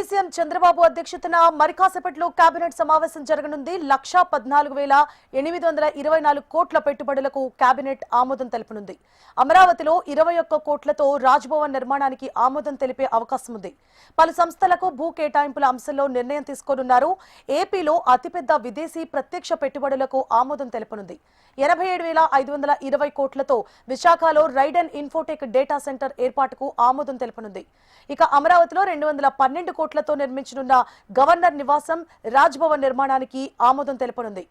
CM Chandrababu అధ్యక్షతన మరికాసేపట్లో cabinet సమావేశం జరగనుంది. 1,14,824 కోట్ల పెట్టుబడులకు కేబినెట్ ఆమోదం తెలుపనుంది. అమరావతిలో 21 కోట్లతో రాజ్భవన్ నిర్మాణానికి ఆమోదం తెలిపే అవకాశం ఉంది. పలు సంస్థలకు భూ కేటాయింపుల అంశంలో నిర్ణయం తీసుకోనున్నారు. ఏపీలో అతిపెద్ద విదేశీ ప్రత్యక్ష పెట్టుబడులకు ఆమోదం తెలుపనుంది. 87,520 కోట్లతో విశాఖలో రైడెన్ ఇన్ఫోటెక్ డేటా సెంటర్ ఏర్పాటుకు ఆమోదం తెలుపనుంది. ఇక అమరావతిలో 212 కోట్లతో నిర్మించనున్న గవర్నర్ నివాసం రాజ్భవన్ నిర్మాణానికి ఆమోదం తెలుపనుంది.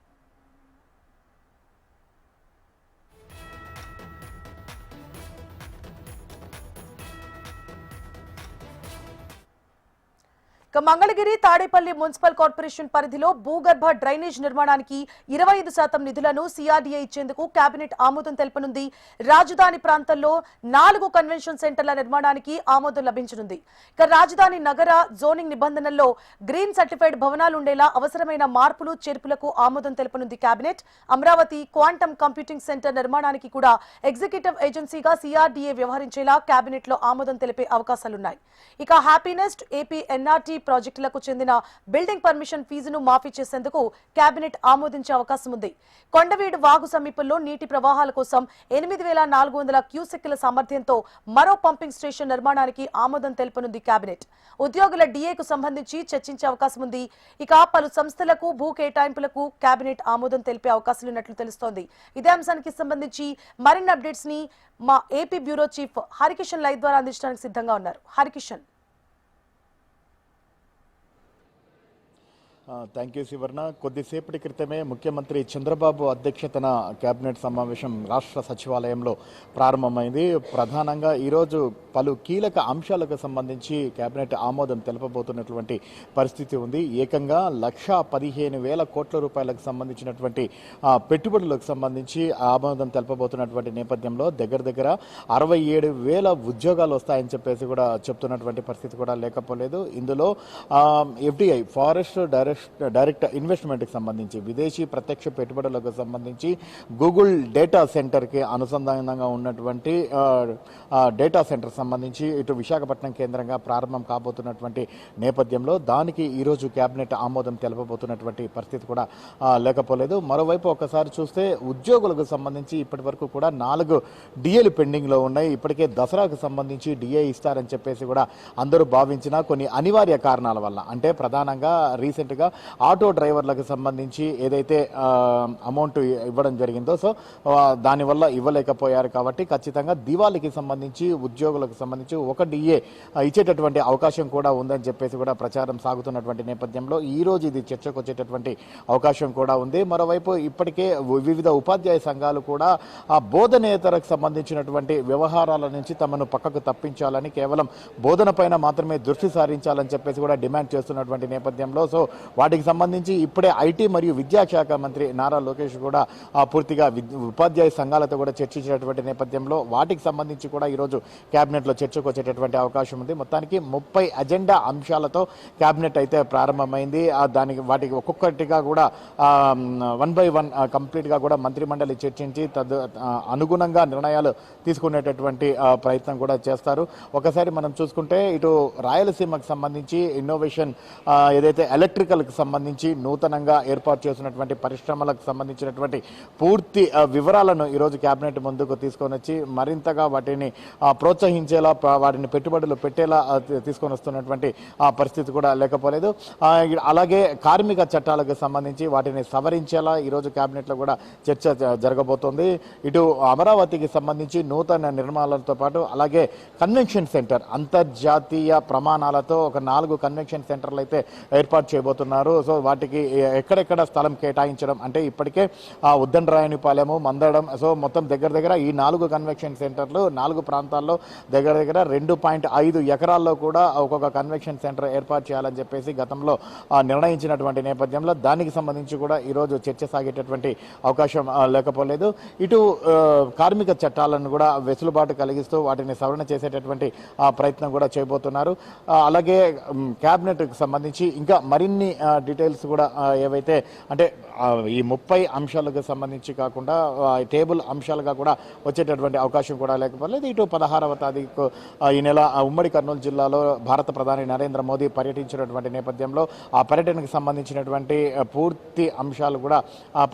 మంగళగిరి తాడేపల్లి మున్సిపల్ కార్పొరేషన్ పరిధిలో భూగర్భ డ్రైనేజ్ నిర్మాణానికి 25% నిధులను సిఆర్డీఏ ఇచ్చేందుకు కేబినెట్ ఆమోదం తెలుపనుంది. రాజధాని ప్రాంతంలో 4 కన్వెన్షన్ సెంటర్ల నిర్మాణానికి ఆమోదం లభించనుంది. ఇక రాజధాని నగర జోనింగ్ నిబంధనల్లో గ్రీన్ సర్టిఫైడ్ భవనాలు ఉండేలా అవసరమైన మార్పులు చేర్పులకు ఆమోదం తెలుపనుంది cabinet. Amaravati quantum computing centre నిర్మాణానికి కూడా ఎగ్జిక్యూటివ్ ఏజెన్సీగా సిఆర్డీఏ వ్యవహరించేలా కేబినెట్ లో ఆమోదం తెలిపే అవకాశాలున్నాయి. ఇక హ్యాపీనెస్ట్ ఏపీ ఎన్ఆర్టీ ప్రాజెక్టులకు చెందిన బిల్డింగ్ పర్మిషన్ ఫీజును మాఫీ చేసేందుకు కేబినెట్ ఆమోదించే అవకాశం ఉంది. కొండవీడు వాగు సమీపంలో నీటి ప్రవాహాల కోసం 8,400 క్యూసెక్కుల సామర్థ్యంతో మరో పంపింగ్ స్టేషన్ నిర్మాణానికి ఆమోదం తెలుపనుంది కేబినెట్. ఉద్యోగుల డిఏకు సంబంధించి చర్చించే అవకాశం ఉంది. ఇక పలు సంస్థలకు భూ కేటాయింపులకు కేబినెట్ ఆమోదం తెలిపే అవకాశాలున్నట్లు తెలుస్తోంది. ఇదే అంశానికి సంబంధించి మరిన్ని అప్డేట్స్ ని మా AP bureau chief Harikishan live ద్వారా అందించడానికి సిద్ధంగా ఉన్నారు. హరికిషన్. Thank you Sivarna. కొద్దిసేపటి క్రితమే ముఖ్యమంత్రి చంద్రబాబు అధ్యక్షతన కేబినెట్ సమావేశం రాష్ట్ర సచివాలయంలో ప్రారంభమైంది. ప్రధానంగా ఈరోజు పలు కీలక అంశాలకు సంబంధించి కేబినెట్ ఆమోదం తెలపబోతున్నటువంటి పరిస్థితి ఉంది. ఏకంగా 1,15,000 కోట్ల రూపాయలకు సంబంధించినటువంటి పెట్టుబడులకు సంబంధించి ఆమోదం తెలపబోతున్నటువంటి నేపథ్యంలో దగ్గర 67,000 ఉద్యోగాలు వస్తాయని చెప్పేసి కూడా చెప్తున్నటువంటి పరిస్థితి కూడా లేకపోలేదు. ఇందులో ఎఫ్డిఐ ఫారెస్ట్ డైరెక్ట్ ఇన్వెస్ట్మెంట్కి సంబంధించి విదేశీ ప్రత్యక్ష పెట్టుబడులకు సంబంధించి గూగుల్ డేటా సెంటర్కి అనుసంధానంగా ఉన్నటువంటి డేటా సెంటర్ సంబంధించి ఇటు విశాఖపట్నం కేంద్రంగా ప్రారంభం కాబోతున్నటువంటి నేపథ్యంలో దానికి ఈరోజు కేబినెట్ ఆమోదం తెలపబోతున్నటువంటి పరిస్థితి కూడా లేకపోలేదు. మరోవైపు ఒకసారి చూస్తే ఉద్యోగులకు సంబంధించి ఇప్పటి వరకు కూడా 4 డిఏలు పెండింగ్లో ఉన్నాయి. ఇప్పటికే దసరాకు సంబంధించి డిఏ ఇస్తారని చెప్పేసి కూడా అందరూ భావించిన కొన్ని అనివార్య కారణాల వల్ల, అంటే ప్రధానంగా రీసెంట్గా ఆటో డ్రైవర్లకు సంబంధించి ఏదైతే అమౌంట్ ఇవ్వడం జరిగిందో సో దానివల్ల ఇవ్వలేకపోయారు. కాబట్టి ఖచ్చితంగా దివాళీకి సంబంధించి ఉద్యోగులకు సంబంధించి 1 డిఏ ఇచ్చేటటువంటి అవకాశం కూడా ఉందని చెప్పేసి కూడా ప్రచారం సాగుతున్నటువంటి నేపథ్యంలో ఈ రోజు ఇది చర్చకు వచ్చేటటువంటి అవకాశం కూడా ఉంది. మరోవైపు ఇప్పటికే వివిధ ఉపాధ్యాయ సంఘాలు కూడా ఆ బోధనేతరకు సంబంధించినటువంటి వ్యవహారాల నుంచి తమను పక్కకు తప్పించాలని, కేవలం బోధన పైన మాత్రమే దృష్టి సారించాలని చెప్పేసి కూడా డిమాండ్ చేస్తున్నటువంటి నేపథ్యంలో సో వాటికి సంబంధించి ఇప్పుడే ఐటీ మరియు విద్యాశాఖ మంత్రి నారా లోకేష్ కూడా పూర్తిగా ఉపాధ్యాయ సంఘాలతో కూడా చర్చించినటువంటి నేపథ్యంలో వాటికి సంబంధించి కూడా ఈరోజు కేబినెట్లో చర్చకు వచ్చేటటువంటి అవకాశం ఉంది. మొత్తానికి 30 అజెండా అంశాలతో కేబినెట్ అయితే ప్రారంభమైంది. వాటికి ఒక్కొక్కటిగా కూడా 1 by 1 కంప్లీట్గా కూడా మంత్రిమండలి చర్చించి అనుగుణంగా నిర్ణయాలు తీసుకునేటటువంటి ప్రయత్నం కూడా చేస్తారు. ఒకసారి మనం చూసుకుంటే ఇటు రాయలసీమకు సంబంధించి ఇన్నోవేషన్ ఏదైతే ఎలక్ట్రికల్కి సంబంధించి నూతనంగా ఏర్పాటు చేసినటువంటి పరిశ్రమలకు సంబంధించినటువంటి పూర్తి వివరాలను ఈరోజు కేబినెట్ ముందుకు తీసుకొని వచ్చి మరింతగా వాటిని ప్రోత్సహించేలా, వాటిని పెట్టుబడులు పెట్టేలా తీసుకొని వస్తున్నటువంటి పరిస్థితి కూడా లేకపోలేదు. అలాగే కార్మిక చట్టాలకు సంబంధించి వాటిని సవరించేలా ఈరోజు కేబినెట్లో కూడా చర్చ జరగబోతోంది. ఇటు అమరావతికి సంబంధించి నూతన నిర్మాణాలతో పాటు అలాగే కన్వెన్షన్ సెంటర్ అంతర్జాతీయ ప్రమాణాలతో ఒక 4 కన్వెన్షన్ సెంటర్లు అయితే ఏర్పాటు చేయబోతున్నారు. సో వాటికి ఎక్కడెక్కడ స్థలం కేటాయించడం, అంటే ఇప్పటికే ఉద్దండరాయనిపాలెము, మందడం, సో మొత్తం దగ్గర ఈ 4 కన్వెన్షన్ సెంటర్లు 4 ప్రాంతాల్లో దగ్గర 2.5 ఎకరాల్లో కూడా ఒక్కొక్క కన్వెన్షన్ సెంటర్ ఏర్పాటు చేయాలని చెప్పేసి గతంలో నిర్ణయించినటువంటి నేపథ్యంలో దానికి సంబంధించి కూడా ఈరోజు చర్చ సాగేటటువంటి అవకాశం లేకపోలేదు. ఇటు కార్మిక చట్టాలను కూడా వెసులుబాటు కలిగిస్తూ వాటిని సవరణ చేసేటటువంటి ప్రయత్నం కూడా చేయబోతున్నారు. అలాగే కేబినెట్కి సంబంధించి ఇంకా మరిన్ని డీటెయిల్స్ కూడా ఏవైతే అంటే ఈ 30 అంశాలకు సంబంధించి కాకుండా టేబుల్ అంశాలుగా కూడా వచ్చేటటువంటి అవకాశం కూడా లేకపోలేదు. ఇటు 16వ తారీఖు ఈ నెల ఉమ్మడి కర్నూలు జిల్లాలో భారత ప్రధాని నరేంద్ర మోదీ పర్యటించినటువంటి నేపథ్యంలో ఆ పర్యటనకు సంబంధించినటువంటి పూర్తి అంశాలు కూడా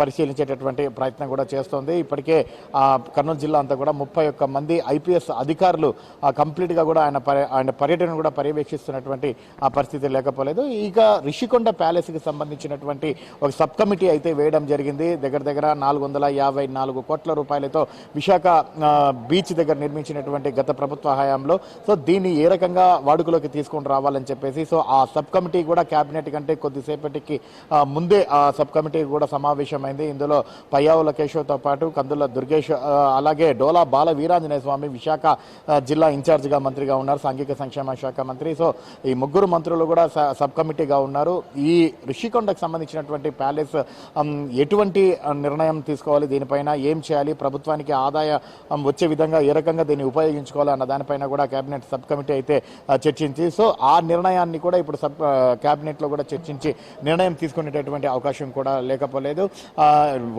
పరిశీలించేటటువంటి ప్రయత్నం కూడా చేస్తోంది. ఇప్పటికే కర్నూలు జిల్లా అంతా కూడా 31 మంది ఐపీఎస్ అధికారులు కంప్లీట్గా కూడా ఆయన పర్యటన కూడా పర్యవేక్షిస్తున్నటువంటి పరిస్థితి లేకపోలేదు. ఇక రిషికొండ ప్యాలెస్కి సంబంధించినటువంటి ఒక సబ్ కమిటీ అయితే వేయడం జరిగింది. దగ్గర 454 కోట్ల రూపాయలతో విశాఖ బీచ్ దగ్గర నిర్మించినటువంటి గత ప్రభుత్వ హయాంలో సో దీన్ని ఏ రకంగా వాడుకలోకి తీసుకొని రావాలని చెప్పేసి సో ఆ సబ్ కమిటీ కూడా కేబినెట్ కంటే కొద్దిసేపటికి ముందే ఆ సబ్ కమిటీ కూడా సమావేశమైంది. ఇందులో పయ్యావుల కేశవ్తో పాటు కందుల దుర్గేష్ అలాగే డోలా బాల వీరాంజనేయ స్వామి విశాఖ జిల్లా ఇన్ఛార్జిగా మంత్రిగా ఉన్నారు, సాంఘిక సంక్షేమ శాఖ మంత్రి. సో ఈ ముగ్గురు మంత్రులు కూడా సబ్ కమిటీగా ఉన్నారు. ఈ రిషికొండకు సంబంధించినటువంటి ప్యాలెస్ ఎటువంటి నిర్ణయం తీసుకోవాలి, దీనిపైన ఏం చేయాలి, ప్రభుత్వానికి ఆదాయం వచ్చే విధంగా ఏ రకంగా దీన్ని ఉపయోగించుకోవాలి అన్న దానిపైన కూడా కేబినెట్ సబ్ కమిటీ అయితే చర్చించి సో ఆ నిర్ణయాన్ని కూడా ఇప్పుడు కేబినెట్లో కూడా చర్చించి నిర్ణయం తీసుకునేటటువంటి అవకాశం కూడా లేకపోలేదు.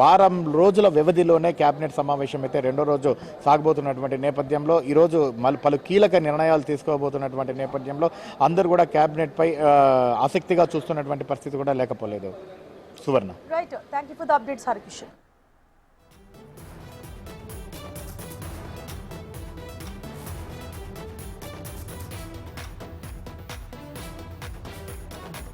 వారం రోజుల వ్యవధిలోనే కేబినెట్ సమావేశం అయితే రెండో రోజు సాగబోతున్నటువంటి నేపథ్యంలో ఈరోజు పలు కీలక నిర్ణయాలు తీసుకోబోతున్నటువంటి నేపథ్యంలో అందరూ కూడా కేబినెట్ పై ఆసక్తిగా చూస్తున్నటువంటి పరిస్థితి కూడా లేకపోలేదు. Suvarna. Right, thank you for the updates Harikishan.